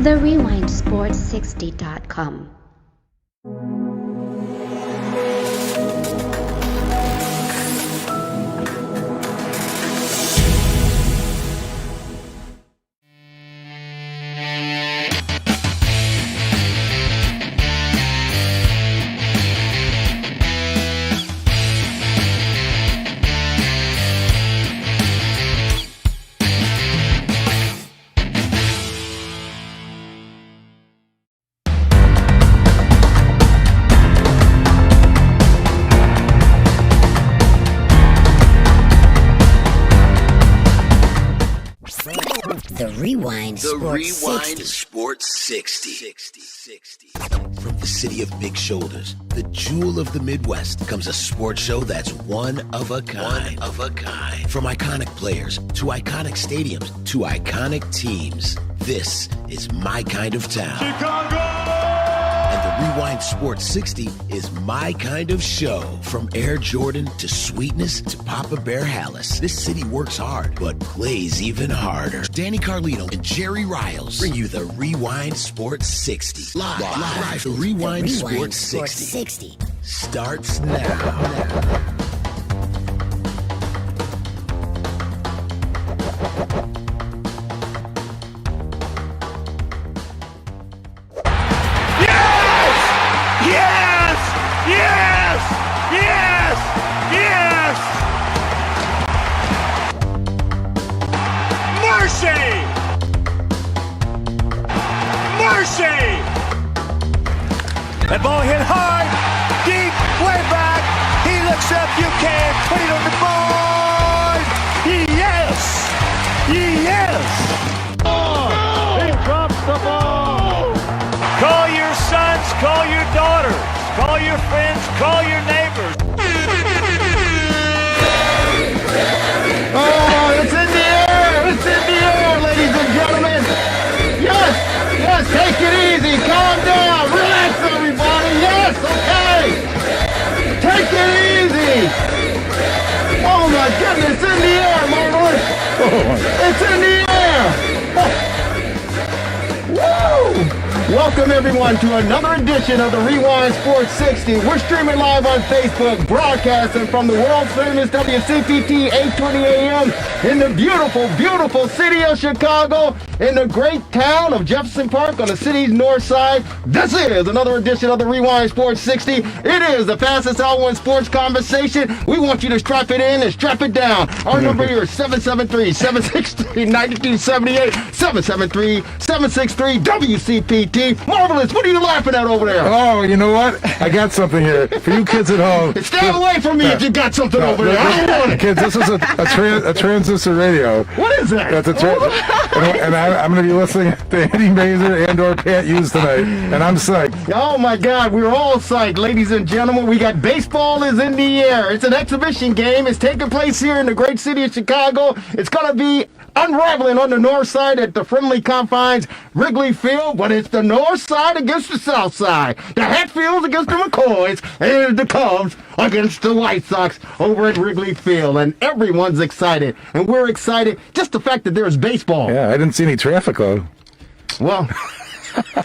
The RewindSports60.com. The Rewind Sports 60. From the city of big shoulders, the jewel of the Midwest, comes a sports show that's one of a kind. From iconic players to iconic stadiums to iconic teams, this is my kind of town. Chicago! And the Rewind Sports 60 is my kind of show. From Air Jordan to Sweetness to Papa Bear Hallis, this city works hard, but plays even harder. Danny Carlino and Jerry Riles bring you the Rewind Sports 60. Live. The Rewind Sports 60 starts now. That ball hit hard, deep, way back. He looks up, you can't put it on the board. Yes! He drops the ball. Call your sons, call your daughters, call your friends, call your neighbors. Oh, it's in the air! It's in the air, ladies and gentlemen! Yes, take it easy, calm down, relax everybody, yes, okay! Take it easy! Oh my goodness, it's in the air, Marver! It's in the air! Woo! Welcome everyone to another edition of the Rewind Sports 60. We're streaming live on Facebook, broadcasting from the world famous WCPT 820 AM in the beautiful, beautiful city of Chicago, in the great town of Jefferson Park on the city's north side. This is another edition of the Rewind Sports 60. It is the fastest hour in sports conversation. We want you to strap it in and strap it down. Our number here is 773-763-9278, 773-763-WCPT. Marvelous, what are you laughing at over there? Oh, you know what? I got something here. For you kids at home. Stay away from me if you got something over there. I don't want it. Kids, this is a transistor radio. What is that? That's and I'm going to be listening to Andy Mazer and or Pat Hughes tonight, and I'm psyched. Oh my God, we're all psyched, ladies and gentlemen. We got baseball is in the air. It's an exhibition game. It's taking place here in the great city of Chicago. It's going to be unraveling on the north side at the friendly confines Wrigley Field, but it's the north side against the south side. The Hatfields against the McCoys, and the Cubs against the White Sox over at Wrigley Field, and everyone's excited, and we're excited. Just the fact that there's baseball. Yeah, I didn't see any traffic though. Well,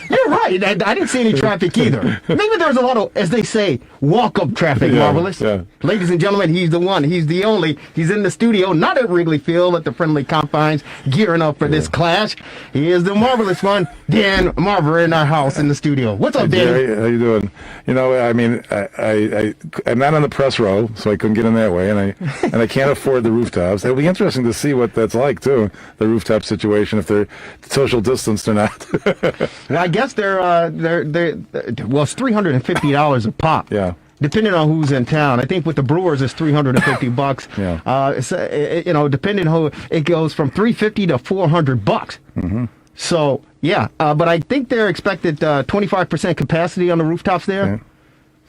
you're right. I didn't see any traffic either. Maybe there's a lot of, as they say, walk-up traffic, Marvelous. Yeah. Ladies and gentlemen, he's the one. He's the only. He's in the studio, not at Wrigley Field, at the friendly confines, gearing up for this clash. He is the marvelous one, Dan Marver, in our house in the studio. What's up, Dan? Jerry, how you doing? You know, I mean, I'm not on the press row, so I couldn't get in that way, and I can't afford the rooftops. It'll be interesting to see what that's like too, the rooftop situation, if they're social distanced or not. Well, I guess they're well, it's $350 a pop. Yeah. Depending on who's in town. I think with the Brewers it's $350. Yeah. It's, depending on who, it goes from $350 to $400. Mm-hmm. So yeah, but I think they're expected 25% capacity on the rooftops there. Yeah.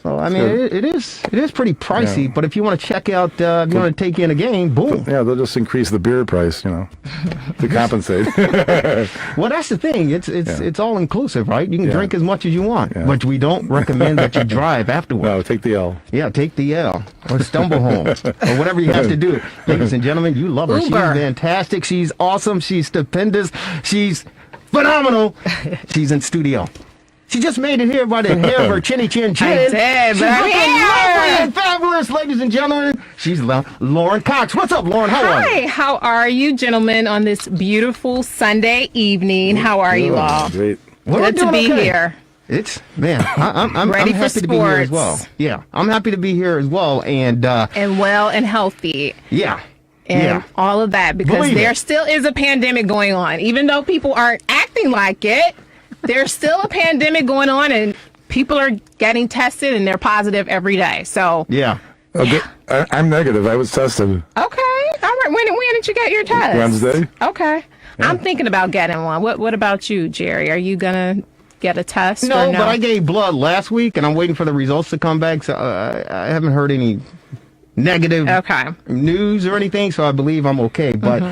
So I mean, it is pretty pricey. Yeah. But if you want to check out, if you want to take in a game, boom. Yeah, they'll just increase the beer price, to compensate. Well, that's the thing. It's all inclusive, right? You can drink as much as you want, but we don't recommend that you drive afterwards. No, take the L. Yeah, take the L or stumble home or whatever you have to do. Ladies and gentlemen, you love her. Uber. She's fantastic. She's awesome. She's stupendous. She's phenomenal. She's in studio. She just made it here by the hair of her chinny chin chin. I did, She's but I'm looking here. lovely and fabulous, ladies and gentlemen. She's Lauren Cox. What's up, Lauren? How are you? Hi, how are you, gentlemen, on this beautiful Sunday evening? How are you all? Great. Well, Good to we're be doing okay. here. It's, man, I'm Ready for happy to be here as well. sports. Yeah, I'm happy to be here as well. And, And well and healthy. yeah. And Yeah. all of that, because Believe there it. still is a pandemic going on. Even though people aren't acting like it, there's still a pandemic going on, and people are getting tested, and they're positive every day. So, Yeah. Okay. I'm negative. I was tested okay. All right. When did you get your test? Wednesday. Okay. I'm thinking about getting one. What about you, Jerry? Are you going to get a test? No, or no? but I gave blood last week, and I'm waiting for the results to come back. So I haven't heard any negative Okay. news or anything, so I believe I'm okay. But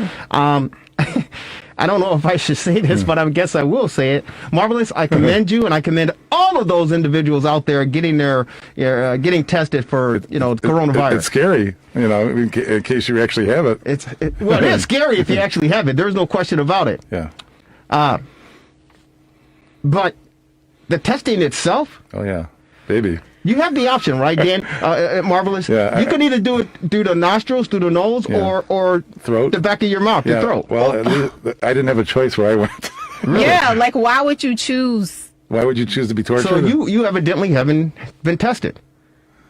I don't know if I should say this, but I guess I will say it. Marvelous, I commend you, and I commend all of those individuals out there getting getting tested for coronavirus. It's scary, in case you actually have it. It is scary if you actually have it. There's no question about it. Yeah. But the testing itself, Oh, yeah. Baby. you have the option, right, Dan? Marvelous. Yeah, You can either do it through the nostrils, through the nose, Yeah. or Throat. the back of your mouth, your Yeah. throat. Well, at least, I didn't have a choice where I went. Yeah, like why would you choose? Why would you choose to be tortured? So you evidently haven't been tested.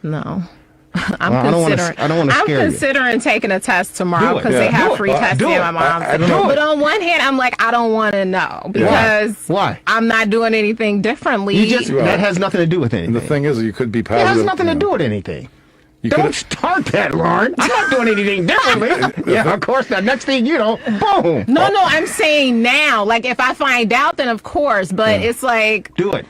No. Well, I don't wanna I'm scare you. considering taking a test tomorrow Do it. because Yeah, they do have it. free testing Do it. at my mom's. I don't know. But on one hand, I'm like, I don't want to know because Why? I'm not doing anything differently. That has nothing to do with anything. And the thing is, you could be It positive. has nothing to do with anything. You Don't could've- start that, Lauren. I'm not doing anything differently. Yeah, of course. The next thing you know, boom. No, I'm saying now. Like if I find out, then of course. But it's like Do it.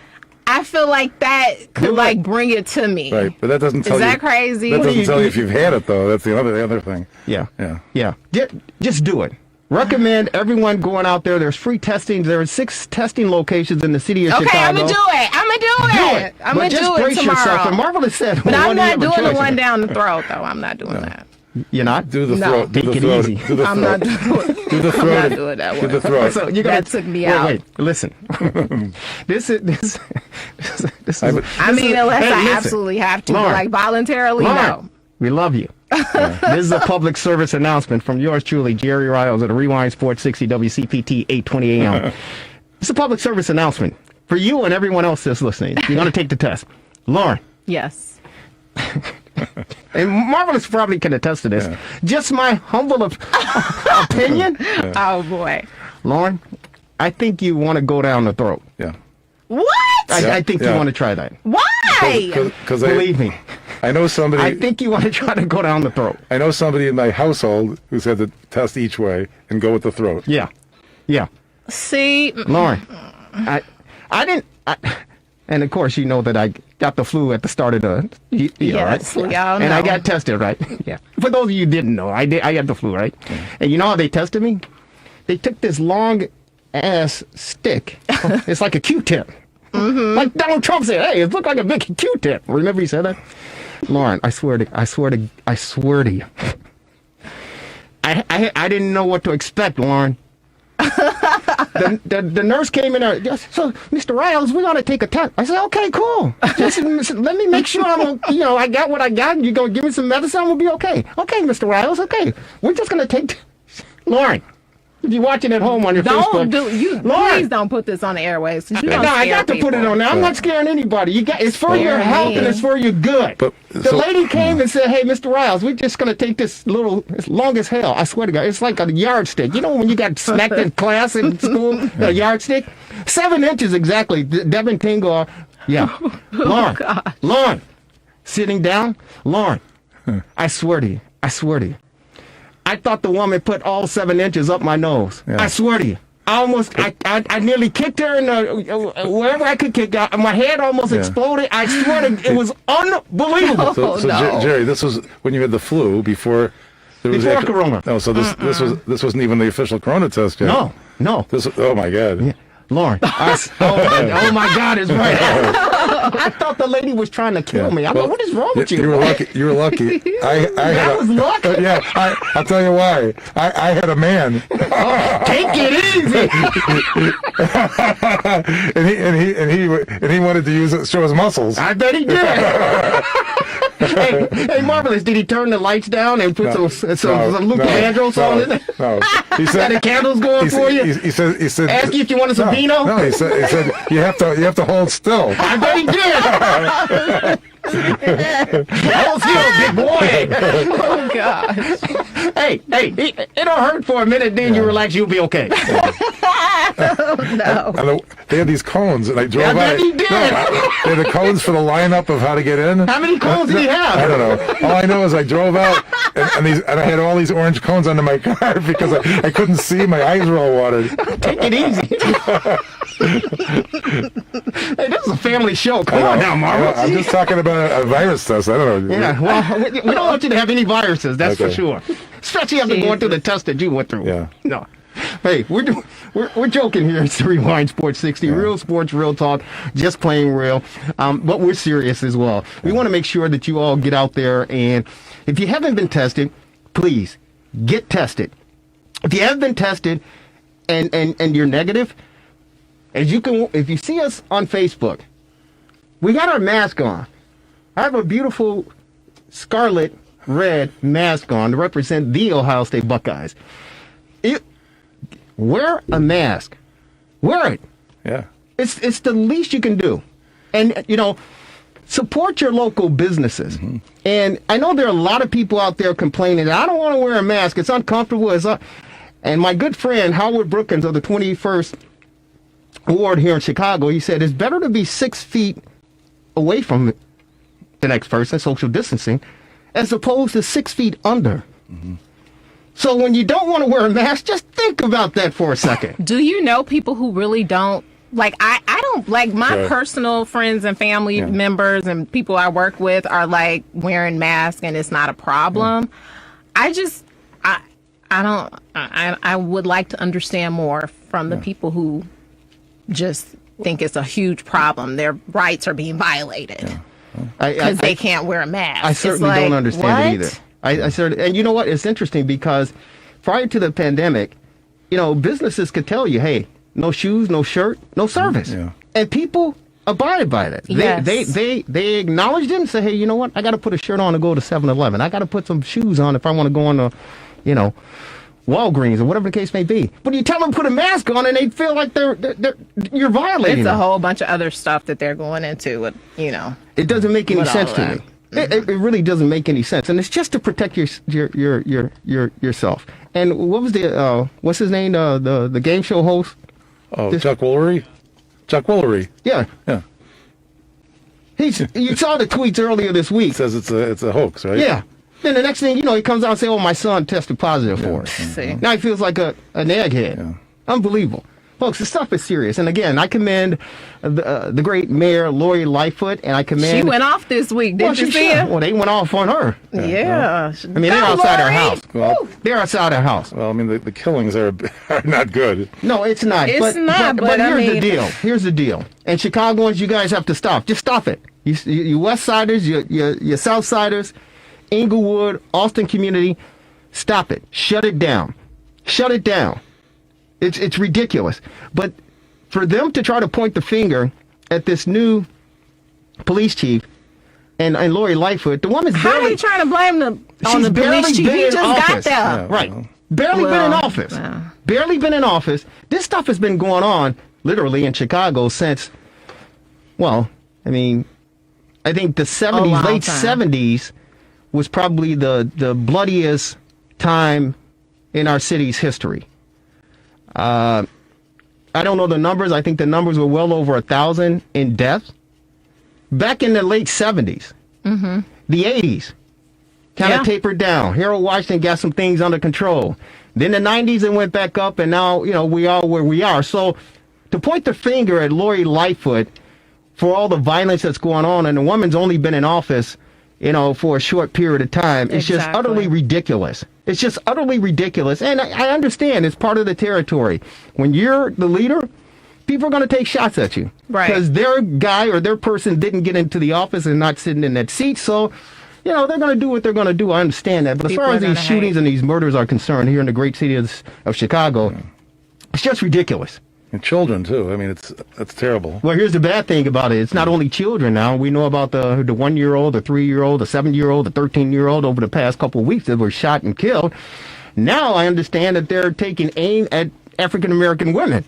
I feel like that could Do it. like bring it to me. Right, but that doesn't tell Is you. that crazy? That What do doesn't you tell you do? if you've had it, though. That's the other thing. Yeah. Yeah. Just do it. Recommend everyone going out there. There's free testing. There are 6 testing locations in the city of Okay, Chicago. I'm gonna do it. I'm gonna do it. I'm But gonna just do it brace tomorrow. yourself. And Marvelous said, But I'm not doing the choice. one down the throat, though. I'm not doing that. You're not? Do the No. throat. Do Take the it throat. easy. Do the I'm throat. not doing. Do the I'm throat. not doing that Do one. the throat. So you're gonna That took me out. Wait, listen. this is. I would- I mean, unless Hey, I listen. absolutely have to, Lauren. but like voluntarily, Lauren, no. we love you. This is a public service announcement from yours truly, Jerry Riles at Rewind Sports 60 WCPT 820 AM. It's a public service announcement for you and everyone else that's listening. You're going to take the test. Lauren, Yes. and Marvelous probably can attest to this. Just my humble opinion, Oh boy. Lauren, I think you want to go down the throat. Yeah. What? I think you Yeah. want to try that. Why? Because Believe me. I know somebody. I think you want to try to go down the throat. I know somebody in my household who's had to test each way and go with the throat. Yeah. Yeah. See, Lauren, I didn't, and of course you know that I got the flu at the start of the year, Yes, right? we all And I know. got tested, right? Yeah. For those of you who didn't know, I got the flu, right? And you know how they tested me? They took this long ass stick. It's like a Q-tip. Like Donald Trump said, hey, it looked like a big Q-tip. Remember he said that? Lauren, I swear to you. I didn't know what to expect, Lauren. The nurse came in there. So, Mr. Riles, we're gonna take a test. I said, okay, cool. Just let me make sure I got what I got. You're gonna give me some medicine. We'll be okay. Okay, Mr. Riles. Okay, we're just gonna take. Lauren, if you're watching at home on your Facebook, Lauren, please don't put this on the airways. 'Cause you don't no, I scare got to put it people. on there. I'm not scaring anybody. It's for Scare your health me. and it's for your good. But- the so- lady came and said, hey, Mr. Riles, we're just going to take this it's long as hell. I swear to God, it's like a yardstick. You know when you got smacked in class in school, a yardstick? 7 inches exactly. Devin Tingle. Yeah. Lauren, sitting down. Lauren, I swear to you. I thought the woman put all 7 inches up my nose. Yeah. I swear to you. I nearly kicked her in wherever I could kick her. My head almost exploded. I swear to it was unbelievable. So, no. Jerry, this was when you had the flu before. There was Before Corona. No, so this wasn't even the official Corona test yet. No. Oh my God. Lauren, oh my God is right. I thought the lady was trying to kill me. I'm like, what is wrong with you? You were lucky. You were lucky. That was luck? Yeah, I'll tell you why. I had a man. Take it easy. and he wanted to show his muscles. I bet he did. hey, Marvelous, did he turn the lights down and put some Luther Vandross on it? No. He said the candles going for you? He said ask you if you wanted some vino? No, he said you have to hold still. I bet he did. Hold still, big boy. Oh gosh. Hey, it'll hurt for a minute, then you relax, you'll be okay. No. And they had these cones, and I drove out. I bet he did. They had the cones for the lineup of how to get in. How many cones did he have? I don't know. All I know is I drove out, and I had all these orange cones under my car because I couldn't see. My eyes were all watered. Take it easy. Hey, this is a family show. Come on now, Marvel. I'm just talking about a virus test. I don't know. Yeah, well, we don't want you to have any viruses, that's for sure. Especially after going through the test that you went through. Yeah. No. Hey, we're joking here. It's the Rewind Sports 60. Real sports, real talk, just plain real. But we're serious as well. We want to make sure that you all get out there, and if you haven't been tested, please get tested. If you have been tested and you're negative, if you see us on Facebook, we got our mask on. I have a beautiful scarlet red mask on to represent the Ohio State Buckeyes. Wear a mask. Wear it. Yeah. It's the least you can do. And, support your local businesses. Mm-hmm. And I know there are a lot of people out there complaining that I don't want to wear a mask. It's uncomfortable. And my good friend, Howard Brookins of the 21st Ward here in Chicago, he said it's better to be 6 feet away from the next person, social distancing, as opposed to 6 feet under. Mm-hmm. So when you don't want to wear a mask, just think about that for a second. Do you know people who really don't? Like, I don't, like, my personal friends and family members and people I work with are, like, wearing masks and it's not a problem. I would like to understand more from the people who just think it's a huge problem. Their rights are being violated because they can't wear a mask. I certainly don't understand it either. I certainly, and you know what? It's interesting because prior to the pandemic, businesses could tell you, hey, no shoes, no shirt, no service. Yeah. And people abided by that. Yes. They acknowledged it and said, hey, you know what? I got to put a shirt on to go to 7-Eleven. I got to put some shoes on if I want to go on to, Walgreens or whatever the case may be. But you tell them to put a mask on and they feel like you're violating It's a them. whole bunch of other stuff that they're going into with, It doesn't make any sense to me. It really doesn't make any sense, and it's just to protect yourself. And what was what's his name? The game show host? Oh, Chuck Woolery. Chuck Woolery. Yeah. You saw the tweets earlier this week. It says it's a hoax, right? Yeah. Then the next thing he comes out and says, "Oh, my son tested positive for it." See. Now he feels like an egghead. Yeah. Unbelievable. Folks, this stuff is serious. And again, I commend the great Mayor Lori Lightfoot, and I commend... She went off this week, didn't you see her? Well, they went off on her. Yeah. I mean, they're outside our house. Well, they're outside our house. Well, I mean, the killings are not good. No, it's not. It's not, but here's the deal. Here's the deal. And Chicagoans, you guys have to stop. Just stop it. You West Siders, you South Siders, Inglewood, Austin community, stop it. Shut it down. Shut it down. It's ridiculous. But for them to try to point the finger at this new police chief and Lori Lightfoot, the woman's barely... How are you trying to blame on the police chief? He just got there. Yeah, right. Barely been in office. Yeah. Barely been in office. This stuff has been going on literally in Chicago since, I think the 70s, late 70s was probably the bloodiest time in our city's history. I don't know the numbers. I think the numbers were well over 1,000 in deaths. Back in the late 70s, the 80s, kind of tapered down. Harold Washington got some things under control. Then the 90s, it went back up, and now, we are where we are. So to point the finger at Lori Lightfoot for all the violence that's going on, and the woman's only been in office, for a short period of time, it's just utterly ridiculous. It's just utterly ridiculous. And I understand it's part of the territory. When you're the leader, people are going to take shots at you. Right. Because their guy or their person didn't get into the office and not sitting in that seat. So, they're going to do what they're going to do. I understand that. But as far as these shootings and these murders are concerned here in the great city of Chicago, it's just ridiculous. And children, too. I mean, that's terrible. Well, here's the bad thing about it. It's not only children now. We know about the 1-year-old, the 3-year-old, the 7-year-old, the 13-year-old over the past couple of weeks that were shot and killed. Now I understand that they're taking aim at African-American women.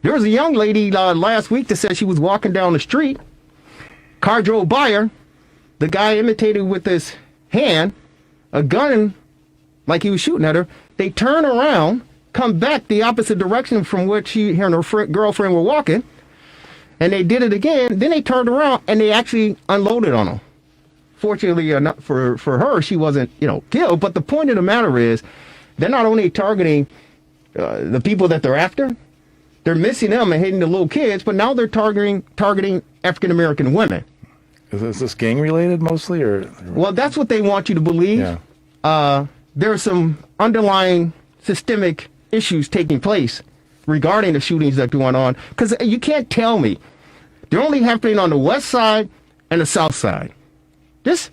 There was a young lady last week that said she was walking down the street. Car drove by her. The guy imitated with his hand a gun like he was shooting at her. They turn around, come back the opposite direction from which she and her girlfriend were walking, and they did it again. Then they turned around and they actually unloaded on him. Fortunately, not for her, she wasn't killed. But the point of the matter is, they're not only targeting the people that they're after, they're missing them and hitting the little kids, but now they're targeting African American women. Is this gang related mostly, or? Well, that's what they want you to believe. Yeah. There's some underlying systemic issues taking place regarding the shootings that are going on, because you can't tell me they're only happening on the west side and the south side.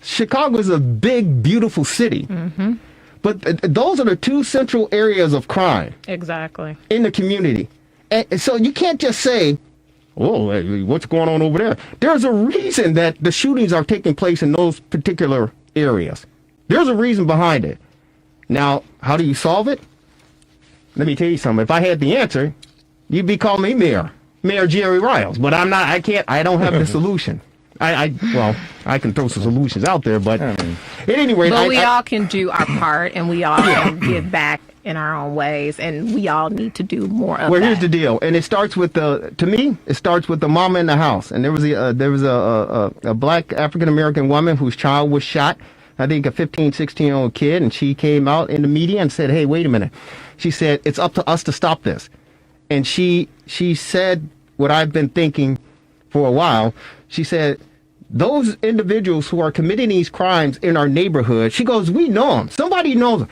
Chicago is a big, beautiful city. Mm-hmm. But those are the two central areas of crime. Exactly. In the community. And so you can't just say, what's going on over there? There's a reason that the shootings are taking place in those particular areas. There's a reason behind it. Now, how do you solve it? Let me tell you something. If I had the answer, you'd be calling me Mayor Jerry Riles. But I'm not. I don't have the solution. I can throw some solutions out there, but at any rate, we all can do our part, and we all can give back in our own ways, and we all need to do more of that. Well, here's the deal, and it starts with it starts with the mama in the house. And there was a black African American woman whose child was shot. I think a 15, 16-year-old kid, and she came out in the media and said, "Hey, wait a minute." She said, "It's up to us to stop this." And she said what I've been thinking for a while. She said, those individuals who are committing these crimes in our neighborhood, she goes, we know them. Somebody knows them.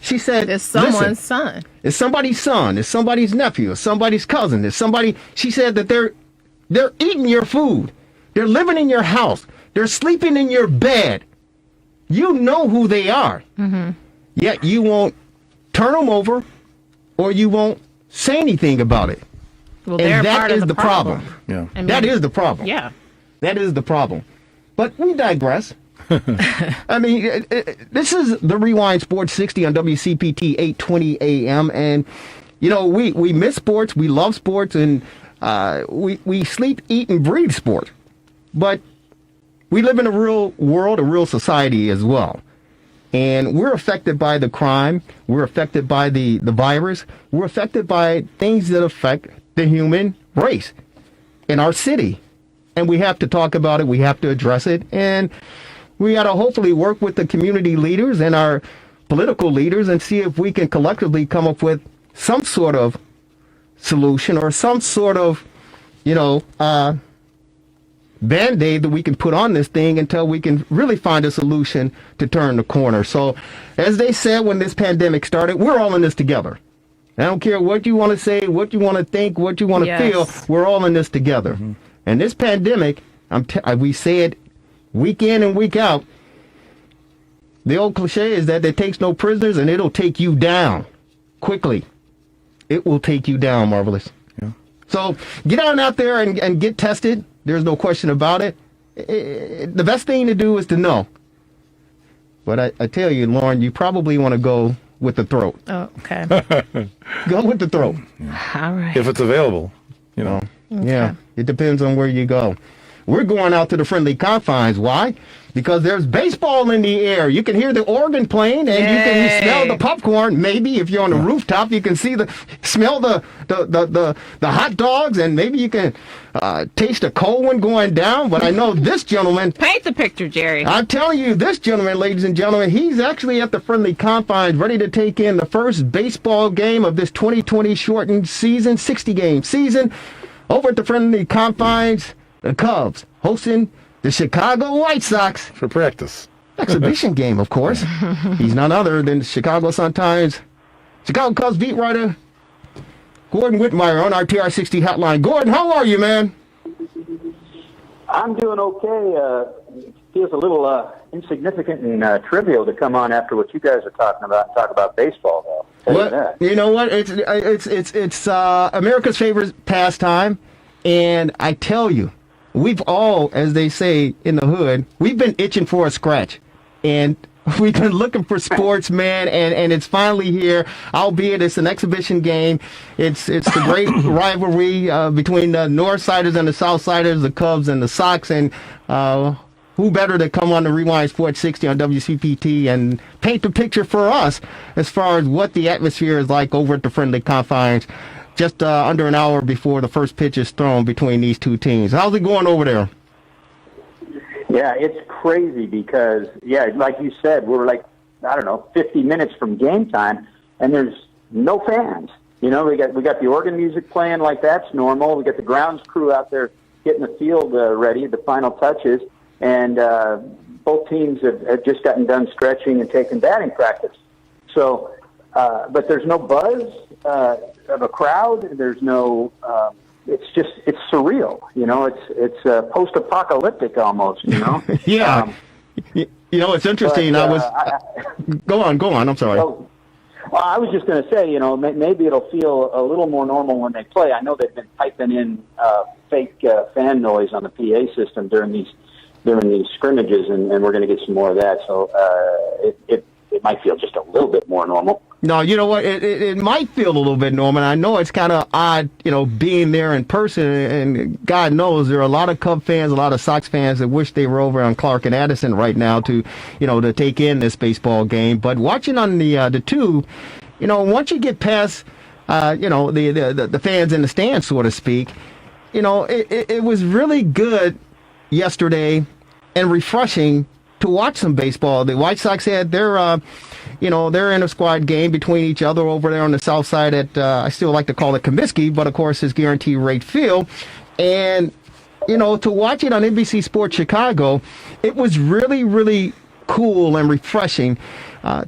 She said, it's someone's son. It's somebody's son. It's somebody's nephew. It's somebody's cousin. It's somebody. She said that they're eating your food. They're living in your house. They're sleeping in your bed. You know who they are. Mm-hmm. Yet you won't turn them over, or you won't say anything about it. Well, and that is the problem. Yeah, that is the problem. Yeah. That is the problem. But we digress. I mean, this is the Rewind Sports 60 on WCPT 820 AM. And, we miss sports. We love sports. And we sleep, eat, and breathe sport. But we live in a real world, a real society as well. And we're affected by the crime. We're affected by the virus. We're affected by things that affect the human race in our city. And we have to talk about it. We have to address it. And we got to hopefully work with the community leaders and our political leaders and see if we can collectively come up with some sort of solution or some sort of, Band-Aid that we can put on this thing until we can really find a solution to turn the corner. So, as they said when this pandemic started, we're all in this together. I don't care what you want to say, what you want to think, what you want to feel. We're all in this together. Mm-hmm. And this pandemic, we say it week in and week out, the old cliche is that it takes no prisoners, and it'll take you down quickly. It will take you down, Marvelous. Yeah. So get on out there and get tested. There's no question about it. The best thing to do is to know. But I tell you, Lauren, you probably want to go with the throat. Oh, okay. Go with the throat. Yeah. All right. If it's available, Okay. Yeah, it depends on where you go. We're going out to the friendly confines. Why? Because there's baseball in the air. You can hear the organ playing, and you can smell the popcorn. Maybe if you're on the rooftop, you can smell the hot dogs, and maybe you can taste a cold one going down. But I know this gentleman. Paint the picture, Jerry. I'm telling you, this gentleman, ladies and gentlemen, he's actually at the friendly confines, ready to take in the first baseball game of this 2020 shortened season, 60-game season. Over at the friendly confines, the Cubs hosting the Chicago White Sox. For practice. Exhibition game, of course. He's none other than Chicago Sun-Times, Chicago Cubs beat writer, Gordon Whitmire on our TR60 hotline. Gordon, how are you, man? I'm doing okay. It feels a little insignificant and trivial to come on after what you guys are talking about and talk about baseball, though. Well, you know what? It's America's favorite pastime, and I tell you, we've all, as they say in the hood, we've been itching for a scratch, and we've been looking for sports, man, and it's finally here. Albeit it's an exhibition game. It's the great rivalry between the Northsiders and the Southsiders, the Cubs and the Sox, and who better to come on the Rewind Sports 60 on WCPT and paint the picture for us as far as what the atmosphere is like over at the Friendly Confines just under an hour before the first pitch is thrown between these two teams. How's it going over there? Yeah, it's crazy because, like you said, we're 50 minutes from game time, and there's no fans. You know, we got the organ music playing like that's normal. We got the grounds crew out there getting the field ready, the final touches, and both teams have just gotten done stretching and taking batting practice. So, but there's no buzz of a crowd. There's no. It's surreal, you know. It's post-apocalyptic almost, you know. Yeah. You know, it's interesting. Go on. I'm sorry. Well, I was just going to say, you know, maybe it'll feel a little more normal when they play. I know they've been piping in fake fan noise on the PA system during these scrimmages, and we're going to get some more of that. So it might feel just a little bit more normal. No, you know what? It might feel a little bit normal. I know it's kind of odd, you know, being there in person. And God knows there are a lot of Cub fans, a lot of Sox fans that wish they were over on Clark and Addison right now to take in this baseball game. But watching on the tube, you know, once you get past, the fans in the stands, so to speak, you know, it was really good yesterday and refreshing to watch some baseball. The White Sox had their inter-squad game between each other over there on the south side at, I still like to call it Comiskey, but of course it's Guaranteed Rate Field. And, you know, to watch it on NBC Sports Chicago, it was really, really cool and refreshing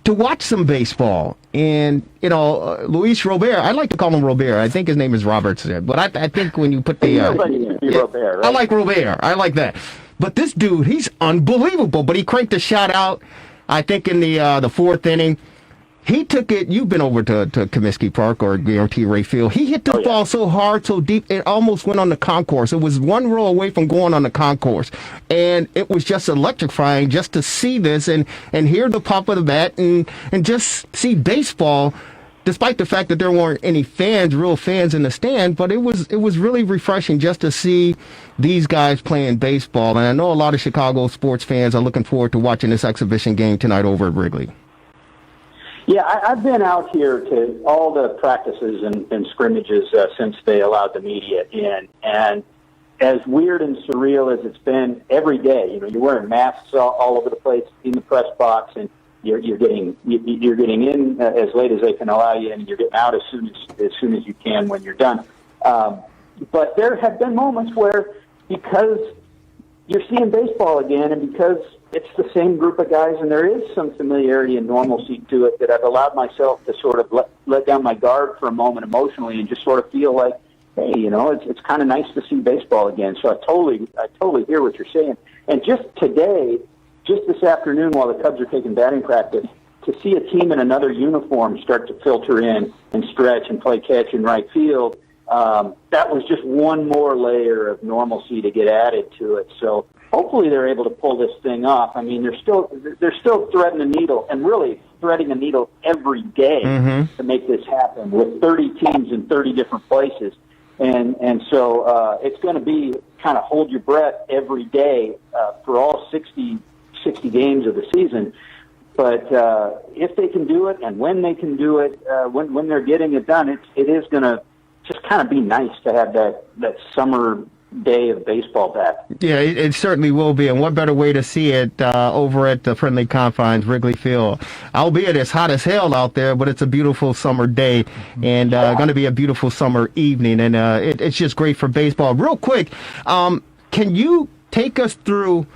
to watch some baseball. And, you know, Luis Robert, I like to call him Robert. I think his name is Roberts, but I think when you put the... Robert, right? I like Robert. I like that. But this dude, he's unbelievable. But he cranked a shot out, I think, in the fourth inning. He took it. You've been over to Comiskey Park or Guaranteed Rate Field. He hit the ball so hard, so deep, it almost went on the concourse. It was one row away from going on the concourse. And it was just electrifying just to see this and hear the pop of the bat and just see baseball, despite the fact that there weren't any real fans in the stand. But it was really refreshing just to see these guys playing baseball. And I know a lot of Chicago sports fans are looking forward to watching this exhibition game tonight over at Wrigley. Yeah, I've been out here to all the practices and scrimmages since they allowed the media in. And as weird and surreal as it's been every day, you know, you're wearing masks all over the place in the press box, and you're getting in as late as they can allow you, and you're getting out as soon as you can when you're done. But there have been moments where, because you're seeing baseball again, and because it's the same group of guys, and there is some familiarity and normalcy to it, that I've allowed myself to sort of let down my guard for a moment emotionally and just sort of feel like, hey, you know, it's kind of nice to see baseball again. So I totally hear what you're saying. And just today, just this afternoon, while the Cubs are taking batting practice, to see a team in another uniform start to filter in and stretch and play catch in right field, that was just one more layer of normalcy to get added to it. So hopefully they're able to pull this thing off. I mean, they're still threading the needle, and really threading the needle every day to make this happen, with 30 teams in 30 different places. And so it's going to be kind of hold your breath every day for all 60 games of the season. But if they can do it, and when they can do it, when they're getting it done, it is going to just kind of be nice to have that summer day of baseball back. Yeah, it certainly will be, and what better way to see it over at the Friendly Confines, Wrigley Field. Albeit it's hot as hell out there, but it's a beautiful summer day, and going to be a beautiful summer evening, and it's just great for baseball. Real quick, can you take us through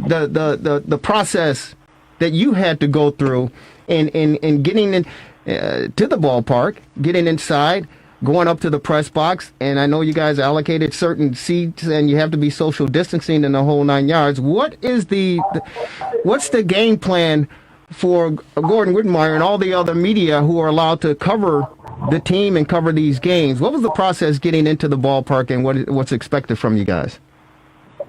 the process that you had to go through in getting in, to the ballpark, getting inside? going up to the press box, and I know you guys allocated certain seats, and you have to be social distancing in the whole 9 yards. What's the game plan for Gordon Wittenmeyer and all the other media who are allowed to cover the team and cover these games? What was the process getting into the ballpark, and what's expected from you guys?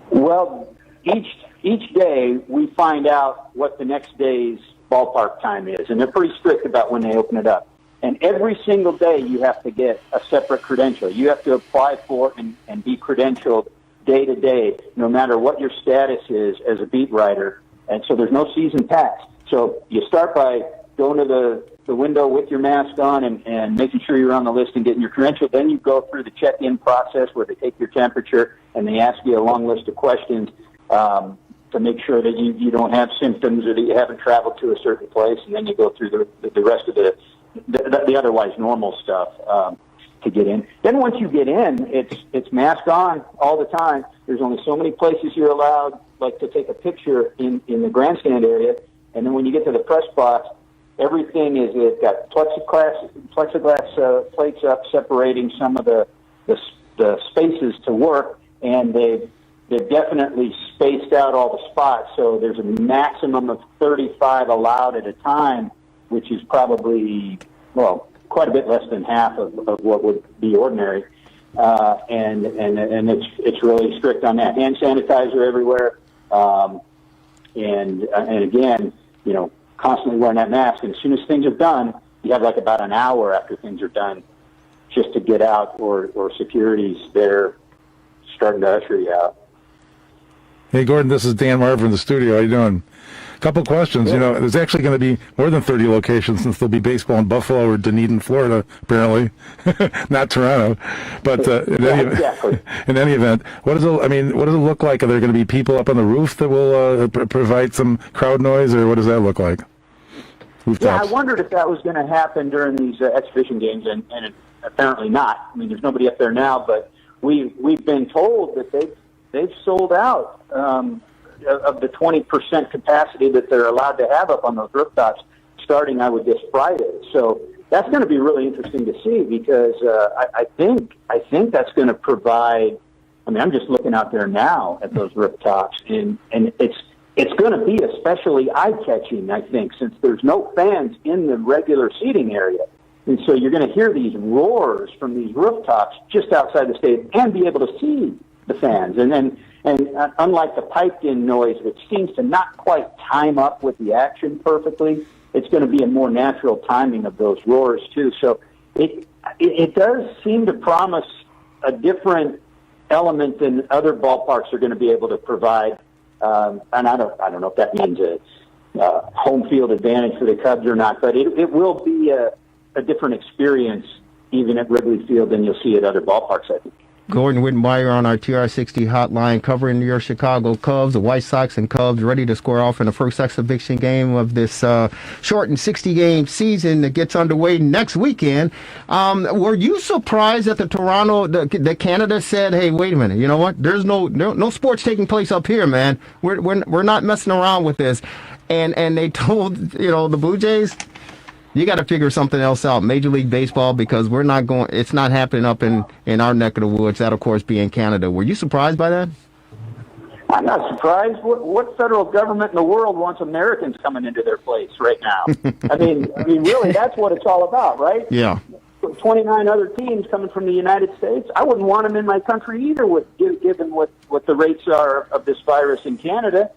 Well, each day we find out what the next day's ballpark time is, and they're pretty strict about when they open it up. And every single day you have to get a separate credential. You have to apply for and be credentialed day to day, no matter what your status is as a beat writer. And so there's no season pass. So you start by going to the window with your mask on and making sure you're on the list and getting your credential. Then you go through the check-in process where they take your temperature and they ask you a long list of questions to make sure that you don't have symptoms or that you haven't traveled to a certain place. And then you go through the rest of the otherwise normal stuff to get in. Then once you get in, it's mask on all the time. There's only so many places you're allowed, like, to take a picture in the grandstand area. And then when you get to the press box, everything is, they've got plexiglass plates up separating some of the spaces to work, and they've definitely spaced out all the spots. So there's a maximum of 35 allowed at a time, which is probably, well, quite a bit less than half of what would be ordinary. And it's really strict on that. Hand sanitizer everywhere. And again, constantly wearing that mask. And as soon as things are done, you have like about an hour after things are done just to get out, or security's there starting to usher you out. Hey, Gordon, this is Dan Marver in the studio. How you doing? Couple questions. Yeah. There's actually going to be more than 30 locations, since there'll be baseball in Buffalo or Dunedin, Florida, apparently, not Toronto. But exactly. In any event, what does it look like? Are there going to be people up on the roof that will provide some crowd noise, or what does that look like? Rooftops. Yeah, I wondered if that was going to happen during these exhibition games, and apparently not. I mean, there's nobody up there now, but we've been told that they've sold out of the 20% capacity that they're allowed to have up on those rooftops, starting, I would guess, Friday. So that's going to be really interesting to see, because I think that's going to provide. I mean, I'm just looking out there now at those rooftops, and it's going to be especially eye-catching, I think, since there's no fans in the regular seating area. And so you're going to hear these roars from these rooftops just outside the stadium and be able to see the fans. And unlike the piped-in noise, which seems to not quite time up with the action perfectly, it's going to be a more natural timing of those roars, too. So it does seem to promise a different element than other ballparks are going to be able to provide. And I don't know if that means a home field advantage for the Cubs or not, but it will be a different experience even at Wrigley Field than you'll see at other ballparks, I think. Gordon Wittenmeyer on our TR60 hotline, covering your Chicago Cubs, the White Sox and Cubs, ready to square off in the first exhibition game of this shortened 60-game season that gets underway next weekend. Were you surprised that that Canada said, "Hey, wait a minute, you know what? There's no sports taking place up here, man. We're not messing around with this," and they told the Blue Jays, you got to figure something else out, Major League Baseball, because it's not happening up in our neck of the woods, that of course being Canada. Were you surprised by that? I'm not surprised. What federal government in the world wants Americans coming into their place right now? I mean, really, that's what it's all about, right? Yeah. 29 other teams coming from the United States. I wouldn't want them in my country either, given what the rates are of this virus in Canada.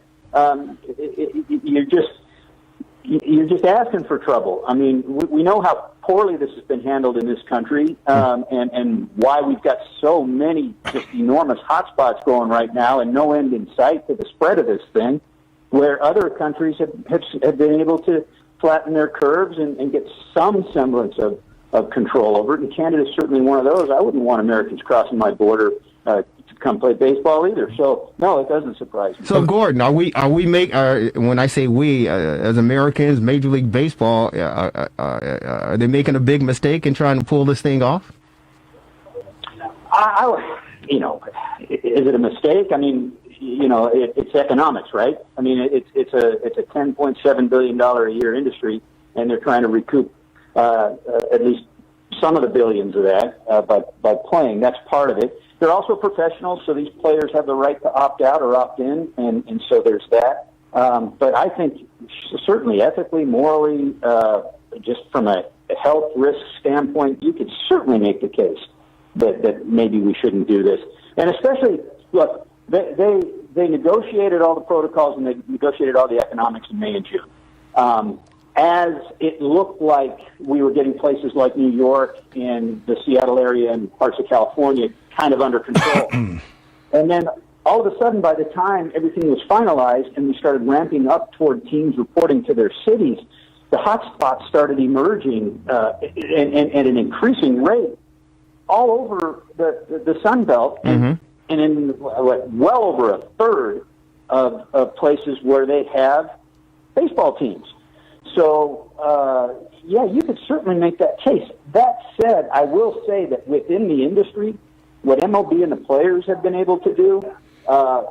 You're just asking for trouble. I mean, we know how poorly this has been handled in this country, and why we've got so many just enormous hotspots going right now and no end in sight to the spread of this thing, where other countries have been able to flatten their curves and get some semblance of control over it. And Canada's certainly one of those. I wouldn't want Americans crossing my border to come play baseball either. So no, it doesn't surprise me. So Gordon, when I say we as Americans, Major League Baseball, are they making a big mistake in trying to pull this thing off? Is it a mistake? I mean, it's economics, right? I mean, it's a $10.7 billion a year industry, and they're trying to recoup at least some of the billions of that by playing. That's part of it. They're also professionals, so these players have the right to opt out or opt in, and so there's that. But I think certainly ethically, morally, just from a health risk standpoint, you could certainly make the case that maybe we shouldn't do this. And especially, look, they negotiated all the protocols and they negotiated all the economics in May and June. As it looked like we were getting places like New York and the Seattle area and parts of California kind of under control. And then all of a sudden, by the time everything was finalized and we started ramping up toward teams reporting to their cities, the hotspots started emerging at an increasing rate all over the Sun Belt, and in well over a third of places where they have baseball teams. So, yeah, you could certainly make that case. That said, I will say that within the industry, what MLB and the players have been able to do,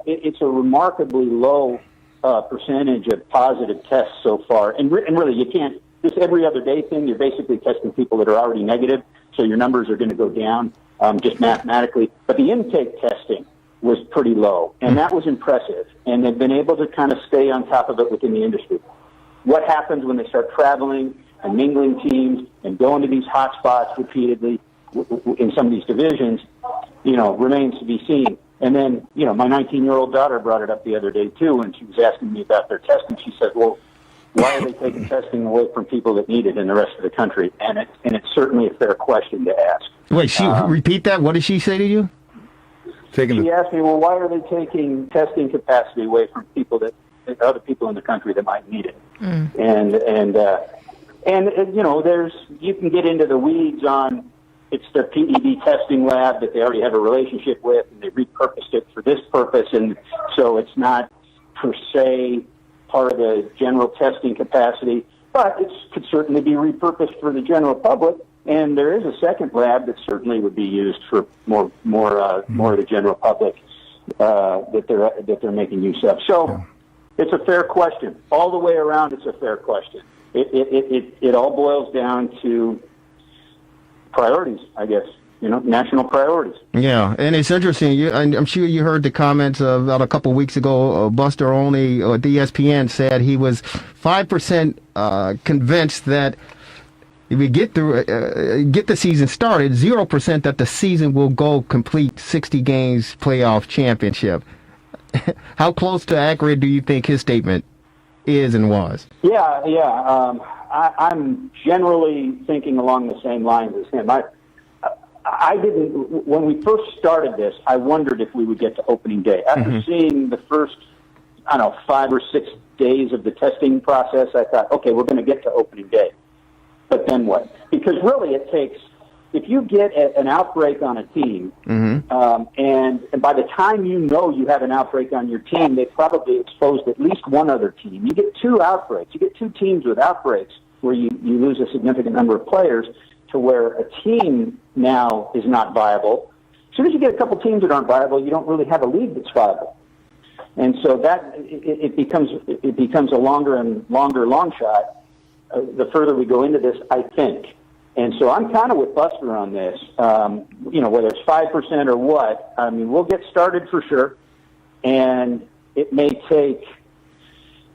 it's a remarkably low percentage of positive tests so far. And really, you can't, this every other day thing, you're basically testing people that are already negative, so your numbers are going to go down just mathematically. But the intake testing was pretty low, and that was impressive. And they've been able to kind of stay on top of it within the industry. What happens when they start traveling and mingling teams and going to these hot spots repeatedly in some of these divisions, remains to be seen. And then, my 19-year-old daughter brought it up the other day, too, and she was asking me about their testing. She said, well, why are they taking testing away from people that need it in the rest of the country? And it's certainly a fair question to ask. Wait, repeat that? What did she say to you? She asked me, well, why are they taking testing capacity away from people other people in the country that might need it? And there's, you can get into the weeds on, it's their PED testing lab that they already have a relationship with, and they repurposed it for this purpose, and so it's not per se part of the general testing capacity, but it could certainly be repurposed for the general public. And there is a second lab that certainly would be used for more of the general public that they're making use of. So it's a fair question. All the way around, it's a fair question. It all boils down to priorities, I guess. National priorities. Yeah, and it's interesting. I'm sure you heard the comments about a couple of weeks ago. Buster Olney at ESPN said he was 5% convinced that if we get the season started, 0% that the season will go complete 60 games playoff championship. How close to accurate do you think his statement is and was? Yeah. I'm generally thinking along the same lines as him. I didn't, when we first started this, I wondered if we would get to opening day. After seeing the first, 5 or 6 days of the testing process, I thought, okay, we're going to get to opening day. But then what? Because really it takes, if you get an outbreak on a team, and by the time you have an outbreak on your team, they've probably exposed at least one other team. You get 2 outbreaks. You get 2 teams with outbreaks where you lose a significant number of players to where a team now is not viable. As soon as you get a couple teams that aren't viable, you don't really have a league that's viable. And so that it becomes a longer and longer long shot the further we go into this, I think. And so I'm kind of with Buster on this, whether it's 5% or what. I mean, we'll get started for sure. And it may take,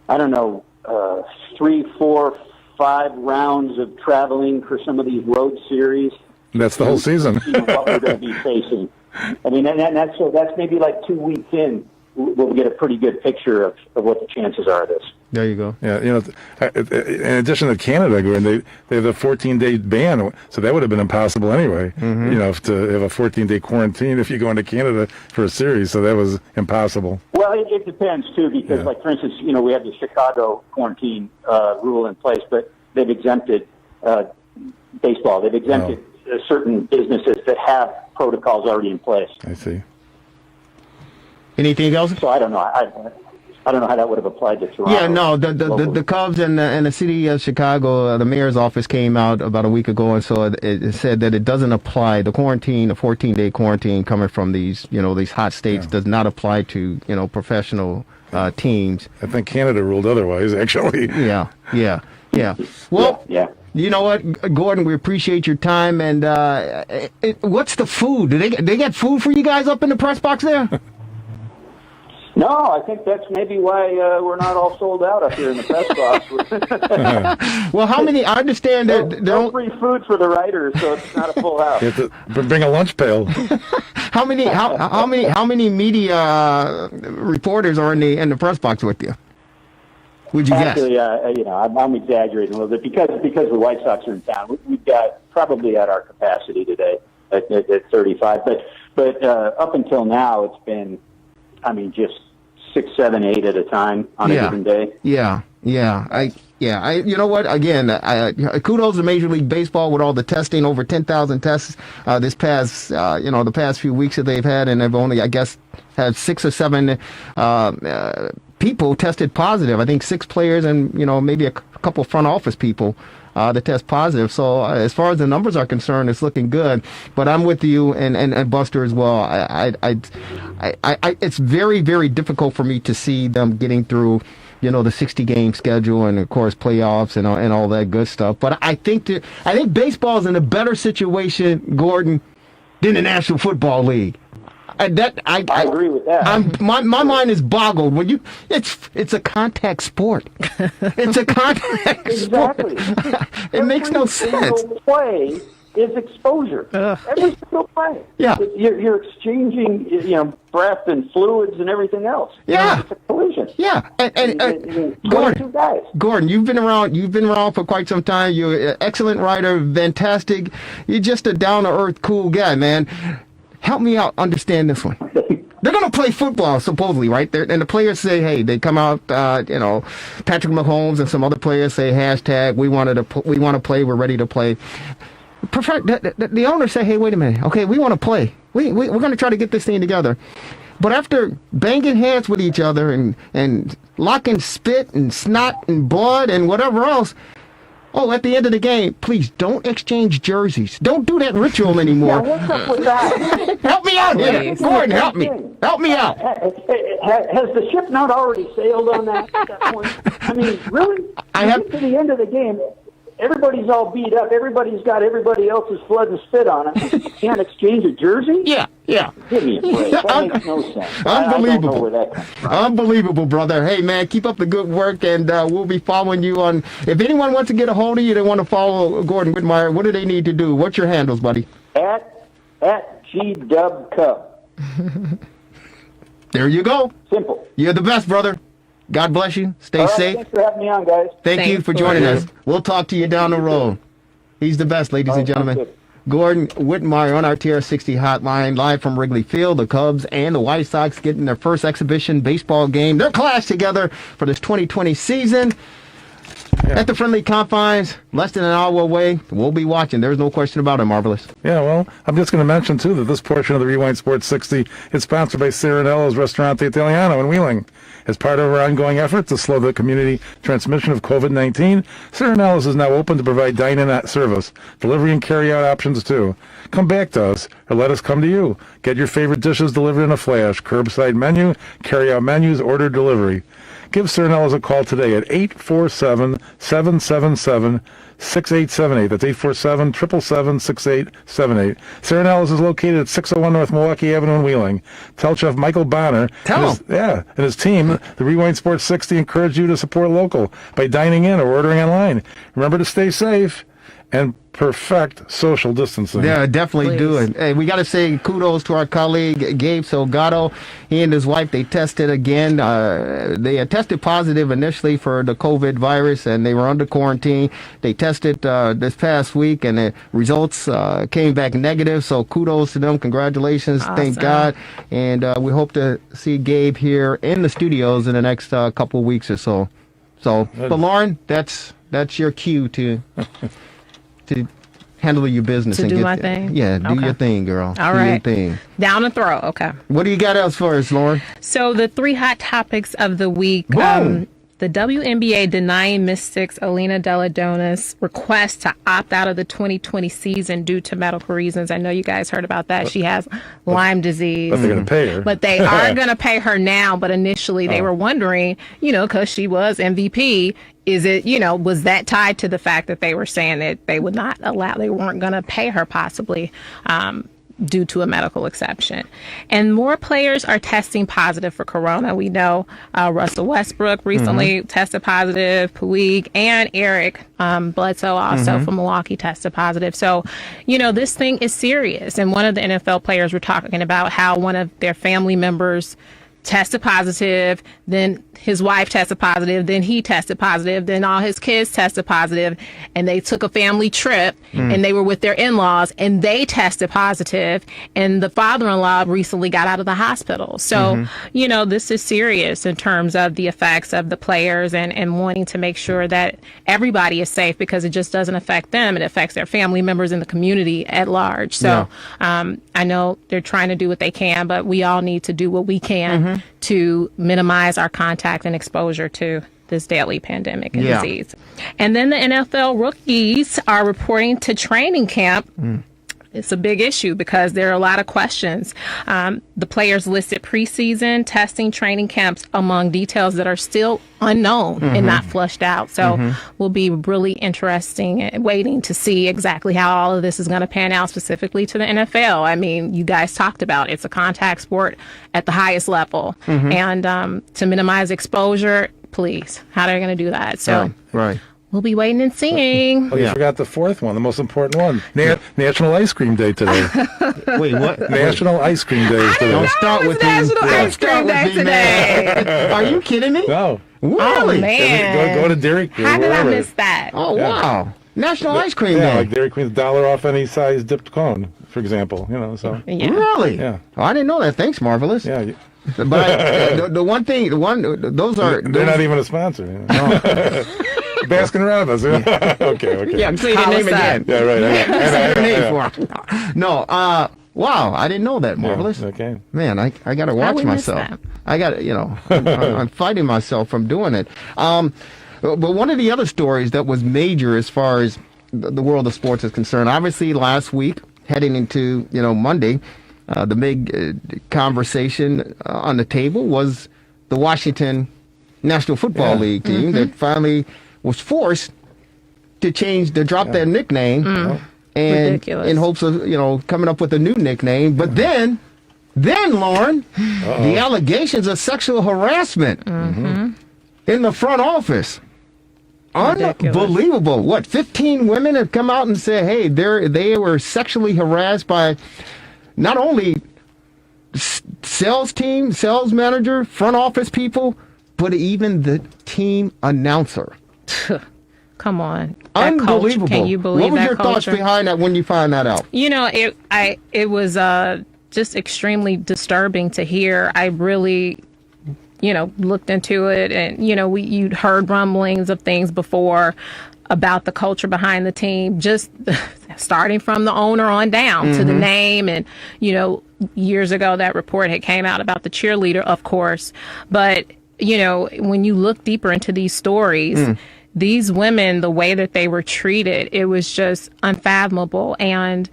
3, 4, 5 rounds of traveling for some of these road series. That's the whole season. What we're going to be facing. I mean, that's maybe like 2 weeks in. We'll get a pretty good picture of what the chances are of this. There you go. Yeah, in addition to Canada, they have a 14-day ban, so that would have been impossible anyway. To have a 14-day quarantine if you go into Canada for a series, so that was impossible. Well, it depends too, because like for instance, we have the Chicago quarantine rule in place, but they've exempted baseball. They've exempted certain businesses that have protocols already in place. I see. Anything else? So I don't know. I don't know how that would have applied to Toronto. Yeah, no. The Cubs and the city of Chicago, the mayor's office came out about a week ago, and so it said that it doesn't apply. The 14-day quarantine coming from these hot states does not apply to professional teams. I think Canada ruled otherwise, actually. Yeah. Well, You know what, Gordon? We appreciate your time. And what's the food? Do they get food for you guys up in the press box there? No, I think that's maybe why we're not all sold out up here in the press box. Well, how many? I understand that no free food for the writers, so it's not a full house. You have to bring a lunch pail. How many media reporters are in the press box with you? Would you guess? Actually, I'm exaggerating a little bit because the White Sox are in town. We've got probably at our capacity today at 35, but up until now it's been, just 6, 7, 8 at a time on a given day. Yeah. You know what? Again, kudos to Major League Baseball with all the testing, over 10,000 tests this past, the past few weeks that they've had, and they've only, I guess, had 6 or 7 people tested positive. I think 6 players and maybe a couple front office people that test positive. So as far as the numbers are concerned, it's looking good. But I'm with you and Buster as well. It's very, very difficult for me to see them getting through, the 60-game schedule and of course playoffs and all that good stuff. But I think baseball's in a better situation, Gordon, than the National Football League. I agree with that. My mind is boggled when it's a contact sport. It's a contact exactly. sport. It makes no sense. Every single play is exposure. Every single play. Yeah. You're exchanging, breath and fluids and everything else. Yeah. It's a collision. Yeah. And Gordon, you've been around for quite some time. You're an excellent writer, fantastic. You're just a down-to-earth, cool guy, man. Help me out understand this one. They're going to play football, supposedly, right? And the players say, hey, they come out, Patrick Mahomes and some other players say, hashtag, we want to play, we're ready to play. The owners say, hey, wait a minute. Okay, we want to play. We're going to try to get this thing together. But after banging heads with each other and locking spit and snot and blood and whatever else, at the end of the game, please don't exchange jerseys. Don't do that ritual anymore. Yeah, what's up with that? Help me out here. Gordon, help me. Help me out. Has the ship not already sailed on that at that point? Really? To the end of the game, everybody's all beat up. Everybody's got everybody else's blood and spit on it. You can't exchange a jersey? Yeah. Give me a break. That makes no sense. Unbelievable. I don't know where that comes from. Unbelievable, brother. Hey, man, keep up the good work, and we'll be following you on. If anyone wants to get a hold of you, they want to follow Gordon Whitmire, what do they need to do? What's your handles, buddy? At GDubCub. There you go. Simple. You're the best, brother. God bless you. Stay safe. Thanks for having me on, guys. Thank you for joining us. We'll talk to you down the road. He's the best, ladies and gentlemen. Gordon Whitmire on our TR60 hotline, live from Wrigley Field. The Cubs and the White Sox getting their first exhibition baseball game. They're clashed together for this 2020 season. At the friendly confines, less than an hour away. We'll be watching. There's no question about it, Marvelous. Yeah, well, I'm just going to mention, too, that this portion of the Rewind Sports 60 is sponsored by Serenello's Ristorante Italiano in Wheeling. As part of our ongoing effort to slow the community transmission of COVID-19, Serenello's is now open to provide dine-in service, delivery and carry-out options, too. Come back to us, or let us come to you. Get your favorite dishes delivered in a flash, curbside menu, carry-out menus, order delivery. Give Serenello's a call today at 847-777-6878. That's 847-777-6878. Serenello's is located at 601 North Milwaukee Avenue in Wheeling. Tell Chef Michael Bonner and his team, the Rewind Sports 60, encourage you to support local by dining in or ordering online. Remember to stay safe and perfect social distancing. Yeah, definitely do it. Hey, we got to say kudos to our colleague Gabe Salgado. He and his wife, they tested again. They had tested positive initially for the COVID virus, and they were under quarantine. They tested this past week, and the results came back negative. So kudos to them. Congratulations. Awesome. Thank God. And we hope to see Gabe here in the studios in the next couple of weeks or so. But Lauren, that's your cue to handle your business to and do get my thing. Yeah, do your thing, girl. All do right. your thing. Down and throw. Okay. What do you got else for us, Lauren? So the 3 hot topics of the week. The WNBA denying Mystics Elena Deladona's request to opt out of the 2020 season due to medical reasons. I know you guys heard about that. She has Lyme disease. But they're going to pay her. But they are going to pay her now. But initially they were wondering, because she was MVP, is it, was that tied to the fact that they were saying that they would not allow, they weren't going to pay her possibly due to a medical exception. And more players are testing positive for corona. We know Russell Westbrook recently tested positive, Puig, and Eric Bledsoe also from Milwaukee tested positive. So, this thing is serious. And one of the NFL players were talking about how one of their family members tested positive, then his wife tested positive, then he tested positive, then all his kids tested positive, and they took a family trip and they were with their in-laws and they tested positive, and the father-in-law recently got out of the hospital. So, this is serious in terms of the effects of the players and wanting to make sure that everybody is safe, because it just doesn't affect them. It affects their family members in the community at large. So I know they're trying to do what they can, but we all need to do what we can to minimize our contact and exposure to this deadly pandemic and disease. And then the NFL rookies are reporting to training camp. It's a big issue because there are a lot of questions. The players listed preseason testing, training camps among details that are still unknown and not flushed out. So will be really interesting and waiting to see exactly how all of this is going to pan out, specifically to the NFL. I mean, you guys talked about it's a contact sport at the highest level. And to minimize exposure, please, how are they going to do that? So we'll be waiting and seeing. Oh, you forgot the fourth one, the most important one. National Ice Cream Day today. Wait, what? National Ice Cream Day is today. Don't start with National Ice Cream Day today. Are you kidding me? No. Really? Oh, man. Go to Dairy Queen. How did I wherever. miss that? Oh, wow. National Ice Cream Yeah, Day. like Dairy Queen's $1 off any size dipped cone, for example. So. Yeah. Really? Yeah. Oh, I didn't know that. Thanks, Marvelous. Yeah. But those are... They're not even a sponsor. Baskin Robbins. Okay. Yeah, say the name again. Yeah, right. Say the name for them. No, wow, I didn't know that, Marvelous. Okay. Man, I got to watch we miss myself. that? I got to, I'm fighting myself from doing it. But one of the other stories that was major as far as the world of sports is concerned, obviously last week, heading into, Monday, the big conversation on the table was the Washington National Football League team that finally was forced to drop their nickname and Ridiculous. in hopes of, coming up with a new nickname. But then Lauren, the allegations of sexual harassment in the front office. Ridiculous. Unbelievable. What, 15 women have come out and said, hey, they were sexually harassed by not only sales manager, front office people, but even the team announcer. Come on. That Unbelievable. Culture, can you believe what was that your thoughts culture? behind that when you found that out? It was just extremely disturbing to hear. I really, looked into it, and you'd heard rumblings of things before about the culture behind the team, just starting from the owner on down to the name. And years ago that report had came out about the cheerleader, of course, but when you look deeper into these stories, these women, the way that they were treated, it was just unfathomable. And,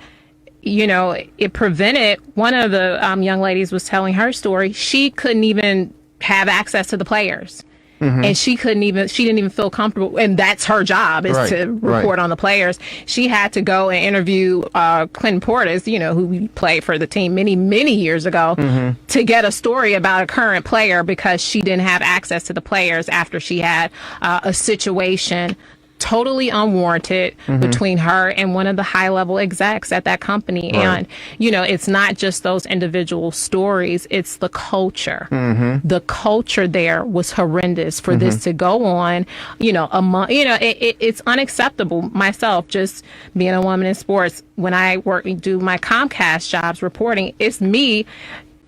it prevented, one of the young ladies was telling her story, she couldn't even have access to the players. And she didn't even feel comfortable. And that's her job, is to report on the players. She had to go and interview Quintin Portis, who played for the team many, many years ago, to get a story about a current player, because she didn't have access to the players after she had a situation totally unwarranted between her and one of the high-level execs at that company. And, it's not just those individual stories, it's the culture. The culture there was horrendous for this to go on, it's unacceptable. Myself, just being a woman in sports, when I do my Comcast jobs reporting, it's me,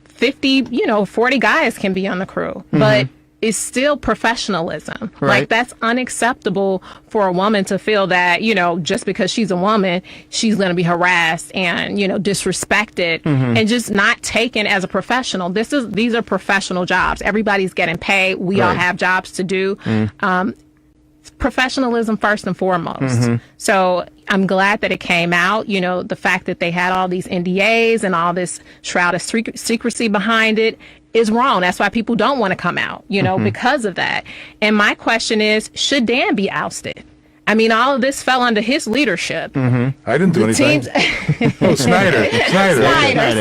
40 guys can be on the crew. But is still professionalism. Right. Like, that's unacceptable for a woman to feel that, just because she's a woman, she's going to be harassed and, disrespected and just not taken as a professional. These are professional jobs. Everybody's getting paid. We all have jobs to do. Professionalism first and foremost. So I'm glad that it came out. The fact that they had all these NDAs and all this shroud of secrecy behind it is wrong. That's why people don't want to come out, because of that. And my question is, should Dan be ousted? I mean, all of this fell under his leadership. I didn't do anything. Snyder. Got you,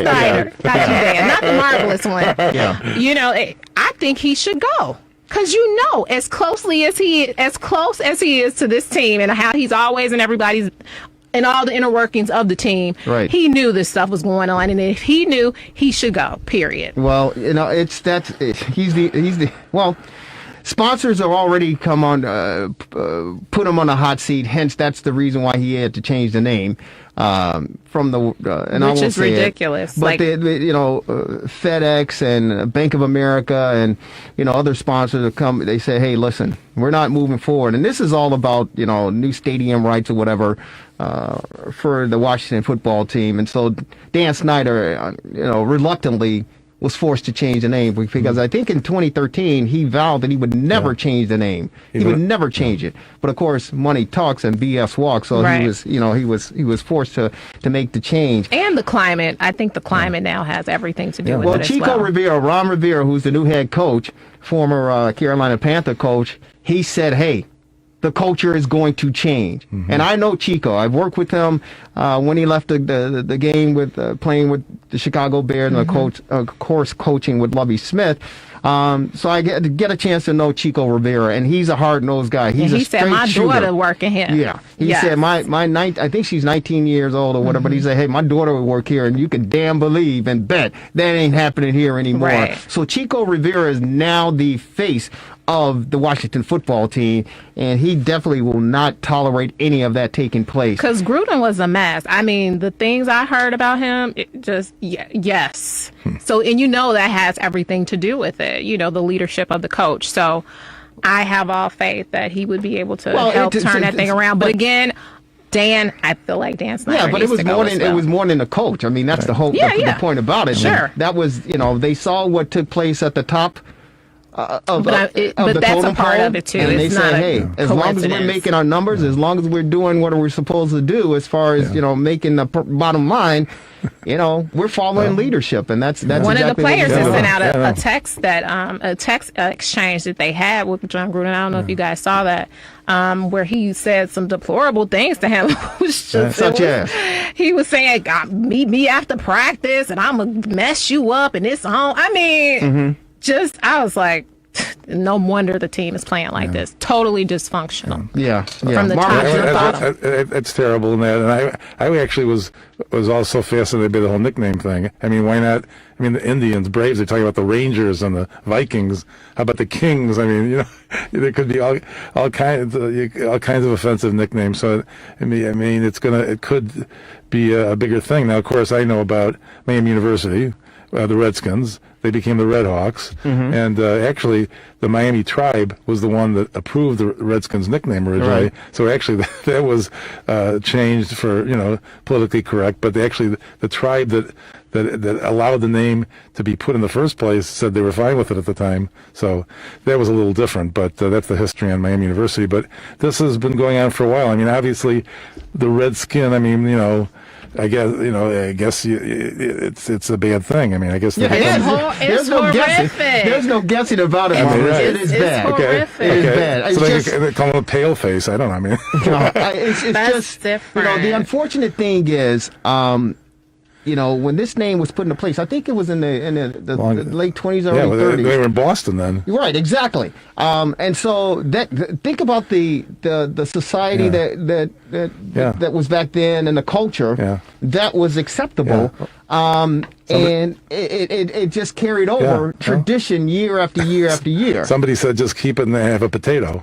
Dan. Not the marvelous one. Yeah. I think he should go. Because as close as he is to this team and how he's always in everybody's and all the inner workings of the team, right. He knew this stuff was going on, and if he knew, he should go. Period. Well, sponsors have already come on, put him on a hot seat. Hence, that's the reason why he had to change the name from the. And which is ridiculous. But FedEx and Bank of America and other sponsors have come. They say, hey, listen, we're not moving forward, and this is all about new stadium rights or whatever for the Washington football team. And so Dan Snyder, reluctantly was forced to change the name because I think in 2013 he vowed that he would never change the name. He would never change it. But of course, money talks and BS walks. So right. he was forced to make the change. And the climate. I think the climate now has everything to do with it as Chico well. Rivera, Ron Rivera, who's the new head coach, former Carolina Panther coach, he said, hey, the culture is going to change. And I know Chico. I've worked with him when he left the game with playing with the Chicago Bears and of course coaching with Lovie Smith. So I get a chance to know Chico Rivera, and he's a hard-nosed guy. He said, my daughter working here. Yeah. He said, I think she's 19 years old or whatever, but he said, hey, my daughter would work here, and you can damn believe and bet that ain't happening here anymore. Right. So Chico Rivera is now the face of the Washington football team, and he definitely will not tolerate any of that taking place. Because Gruden was a mess. I mean, the things I heard about him, yes. So, and that has everything to do with it, the leadership of the coach. So I have all faith that he would be able to help turn that thing around. But again, I feel like Dan Snyder. Yeah, but it was more than the coach. I mean, that's the whole the point about it. Sure. That was, they saw what took place at the top. But that's a part of it too. And it's they not say, hey, as long as we're making our numbers, as long as we're doing what we're supposed to do, as far as making the bottom line, we're following leadership, and that's one exactly of the players that sent out a text exchange that they had with John Gruden. I don't know if you guys saw that, where he said some deplorable things to him. Such as he was saying, "Meet me after practice, and I'm gonna mess you up, and it's on." I mean. I was like, no wonder the team is playing like this. Totally dysfunctional. Yeah. From the top to the bottom. It's terrible in that. And I actually was also fascinated by the whole nickname thing. I mean, why not? I mean, the Indians, Braves, they're talking about the Rangers and the Vikings. How about the Kings? I mean, there could be all kinds of offensive nicknames. So, I mean, it could be a bigger thing. Now, of course, I know about Miami University, the Redskins. They became the Red Hawks, and actually, the Miami Tribe was the one that approved the Redskins nickname originally. Right. So actually, that was changed for politically correct. But the tribe that allowed the name to be put in the first place said they were fine with it at the time. So that was a little different. But that's the history on Miami University. But this has been going on for a while. I mean, obviously, the Redskin. I mean, I guess it's a bad thing. I mean, I guess it's horrific. There's no guessing about it. It is bad. Horrific. It is bad. So they call him a pale face. I don't know. I mean, it's That's just different. The unfortunate thing is, when this name was put into place, I think it was in the late 20s, early 30s. They were in Boston then. Right, exactly. And so think about the society that was back then and the culture that was acceptable. And it just carried over tradition year after year after year. Somebody said just keep it and have a potato.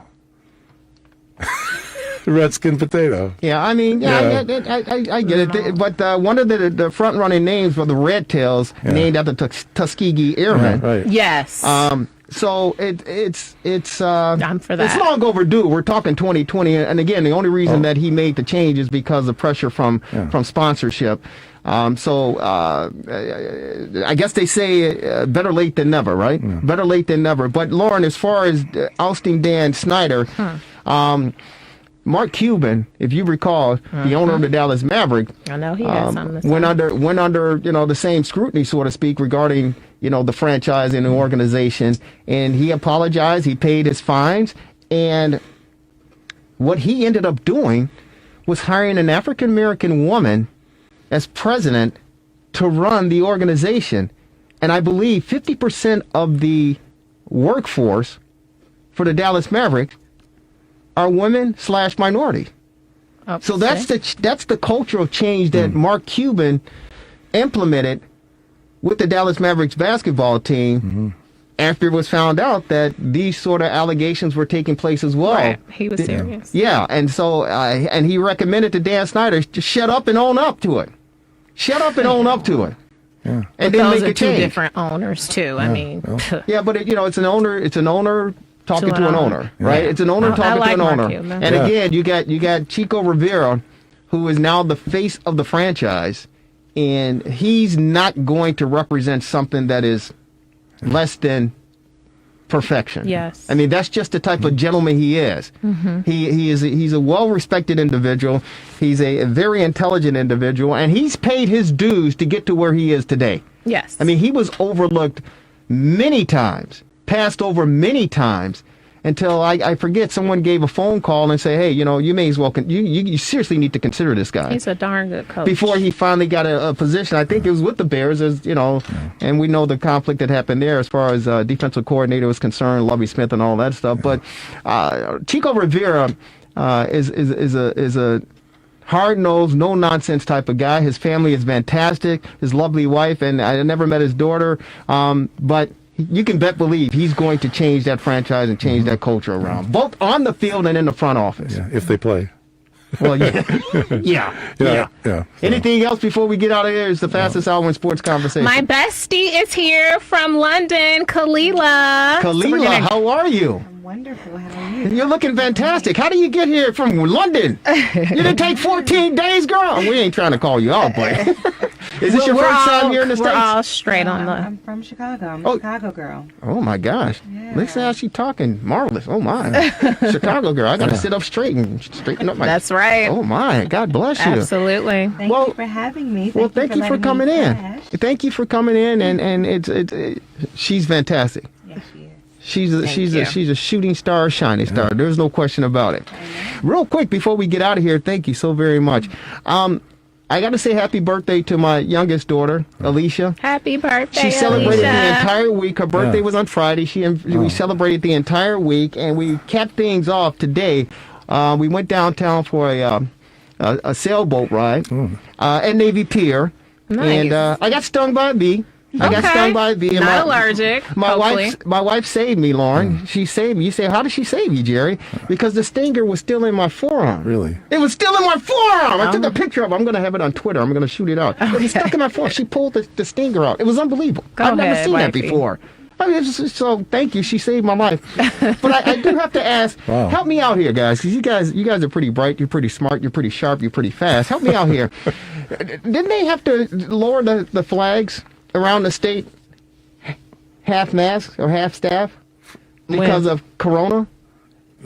Redskin potato. Yeah, I mean, I get it. But one of the front-running names were the Red Tails, named after Tuskegee Airmen. Right. Yes. So it's I'm for that. It's long overdue. We're talking 2020, and again, the only reason that he made the change is because of pressure from sponsorship. So I guess they say better late than never, right? Yeah. Better late than never. But Lauren, as far as ousting Dan Snyder, Mark Cuban, if you recall, the owner of the Dallas Maverick, I know he had something to say. went under the same scrutiny, so to speak, regarding the franchise and the organization, and he apologized. He paid his fines, and what he ended up doing was hiring an African American woman as president to run the organization, and I believe 50% of the workforce for the Dallas Mavericks are women/minority. So that's the cultural change that Mark Cuban implemented with the Dallas Mavericks basketball team after it was found out that these sort of allegations were taking place as well. Right. He was serious. Yeah, and so and he recommended to Dan Snyder to shut up and own up to it. Shut up and own up to it. Yeah. And then those make are a two change. different owners too. I mean, yeah, but it's an owner. It's an owner talking to an owner, right? It's an owner talking to an owner. And again, you got Chico Rivera, who is now the face of the franchise, and he's not going to represent something that is less than perfection. Yes. I mean, that's just the type of gentleman he is. He's a well-respected individual. He's a very intelligent individual, and he's paid his dues to get to where he is today. Yes. I mean, he was overlooked many times, passed over many times, until I forget, someone gave a phone call and say, hey, you may as well, you seriously need to consider this guy. He's a darn good coach. Before he finally got a position, I think it was with the Bears, and we know the conflict that happened there as far as defensive coordinator was concerned, Lovie Smith and all that stuff. But Chico Rivera is a hard-nosed, no-nonsense type of guy. His family is fantastic, his lovely wife, and I never met his daughter, but you can believe he's going to change that franchise and change that culture around, both on the field and in the front office. Yeah, if they play. Well, yeah. Anything else before we get out of here? It's the fastest hour in sports conversation. My bestie is here from London, Kalila. Kalila, how are you? I'm wonderful. How are you? You're looking fantastic. How do you get here from London? You didn't take 14 days, girl. We ain't trying to call you out, but is this your first time here in the States? We're all straight on the... I'm from Chicago. I'm a Chicago girl. Oh, my gosh. Yeah. Listen how she's talking. Marvelous. Oh, my. Chicago girl. I got to sit up straight and straighten up my... That's right. Oh, my. God bless you. Absolutely. Thank you for having me. Thank you for coming in. Thank you for coming in, and she's fantastic. Yes, she is. She's a shooting star, a shining star. There's no question about it. Real quick before we get out of here, thank you so very much. I got to say happy birthday to my youngest daughter, Alicia. Happy birthday, She celebrated Alicia. the entire week. Her birthday was on Friday. We celebrated the entire week, and we capped things off today. We went downtown for a sailboat ride at Navy Pier. Nice. And I got stung by a bee. I got stung by a bee. Not allergic. My wife saved me, Lauren. She saved me. You say, how did she save you, Jerry? Because the stinger was still in my forearm. Really? It was still in my forearm. I took a picture of it. I'm going to have it on Twitter. I'm going to shoot it out. It was stuck in my forearm. She pulled the stinger out. It was unbelievable. I've never seen that before. I mean, so thank you. She saved my life. But I do have to ask, help me out here, guys, because you guys are pretty bright. You're pretty smart. You're pretty sharp. You're pretty fast. Help me out here. Didn't they have to lower the flags around the state, half mask or half staff, because of Corona?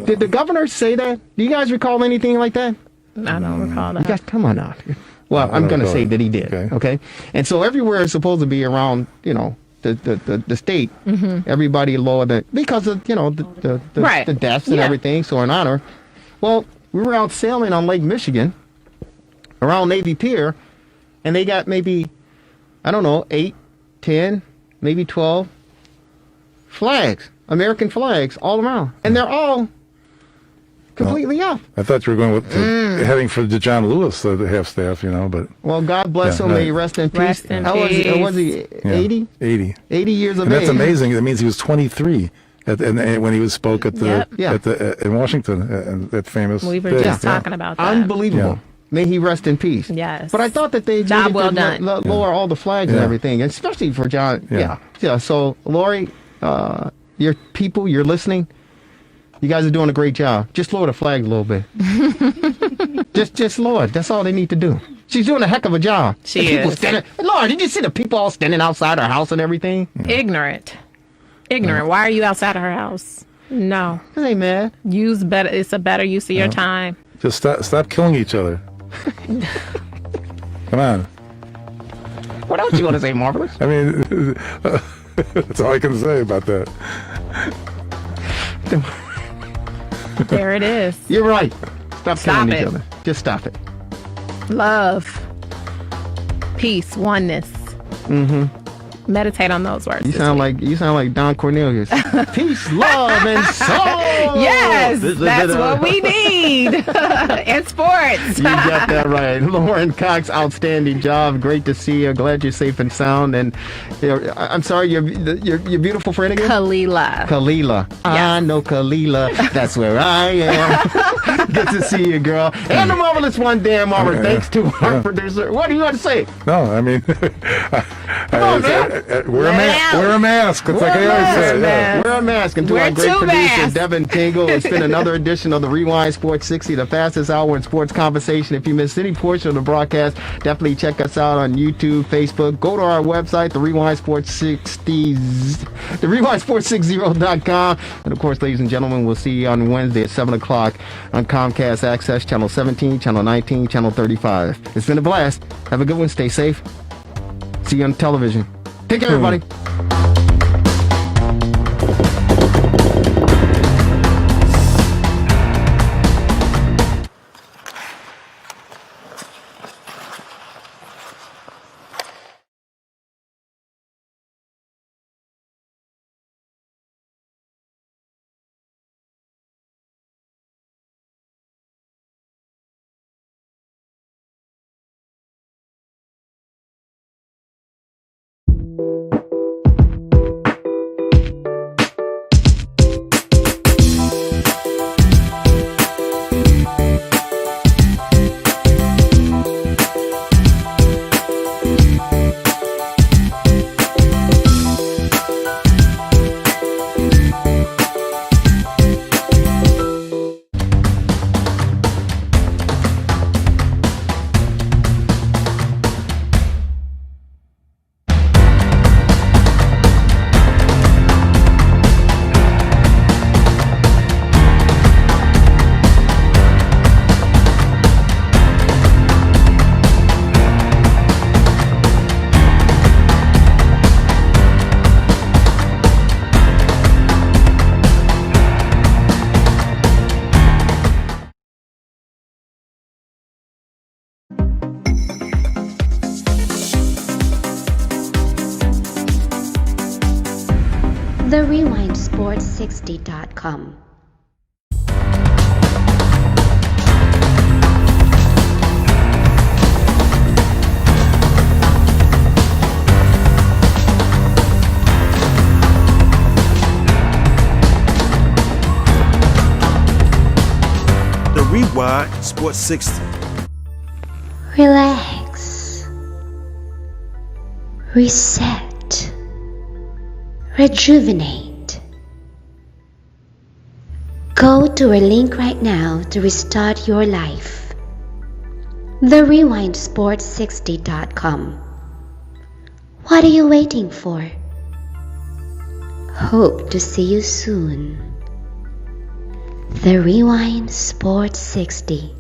Did the governor say that? Do you guys recall anything like that? I don't recall that. You guys, come on out. Well, I'm going to say that he did. Okay. And so everywhere is supposed to be around, the state. Everybody lowered it because of the deaths and everything. So in honor, well, we were out sailing on Lake Michigan, around Navy Pier, and they got maybe, I don't know, 8, 10, maybe 12 flags, American flags, all around. And they're all completely up. I thought you were going with heading for the John Lewis, the half staff, but... Well, God bless him. May he rest in peace. Rest in How was he? 80? 80. 80 years of And age. that's amazing. That means he was 23 when he spoke at in Washington, and that famous... We were just talking about that. Unbelievable. Yeah. May he rest in peace. Yes. But I thought that they Job needed well to done. lower all the flags and everything, especially for John. Yeah. So, Lori, your people, you're listening. You guys are doing a great job. Just lower the flag a little bit. just lower it. That's all they need to do. She's doing a heck of a job. She is. Lord, did you see the people all standing outside her house and everything? Ignorant. Why are you outside of her house? No. Because they mad. Use better. It's a better use of your time. Just stop killing each other. Come on. What else you want to say, Marvelous? I mean, that's all I can say about that. There it is. You're right. Stop killing each it. other. Just stop it. Love. Peace. Oneness. Mm-hmm. Meditate on those words. You sound like Don Cornelius. Peace, love, and soul. Yes, that's what we need in sports. You got that right. Lauren Cox, outstanding job. Great to see you. Glad you're safe and sound. And I'm sorry, your beautiful friend again? Kalila. Yes. I know Kalila. That's where I am. Good to see you, girl. And the marvelous one, Dan Marver. Thanks to our producer. What do you want to say? No, I mean, come on, man. Wear a mask. It's like I always say. Yeah. Wear a mask. And to our great producer, Devin Tingle, it's been another edition of the Rewind Sports 60, the fastest hour in sports conversation. If you missed any portion of the broadcast, definitely check us out on YouTube, Facebook. Go to our website, the Rewind Sports 60s, the RewindSports60.com. And of course, ladies and gentlemen, we'll see you on Wednesday at 7 o'clock on Comcast Access, Channel 17, Channel 19, Channel 35. It's been a blast. Have a good one. Stay safe. See you on television. Take care, everybody. The RewindSports60.com. The Rewind Sports 60. Relax. Reset. Rejuvenate. Go to our link right now to restart your life. The RewindSports60.com. What are you waiting for? Hope to see you soon. The Rewind Sports 60.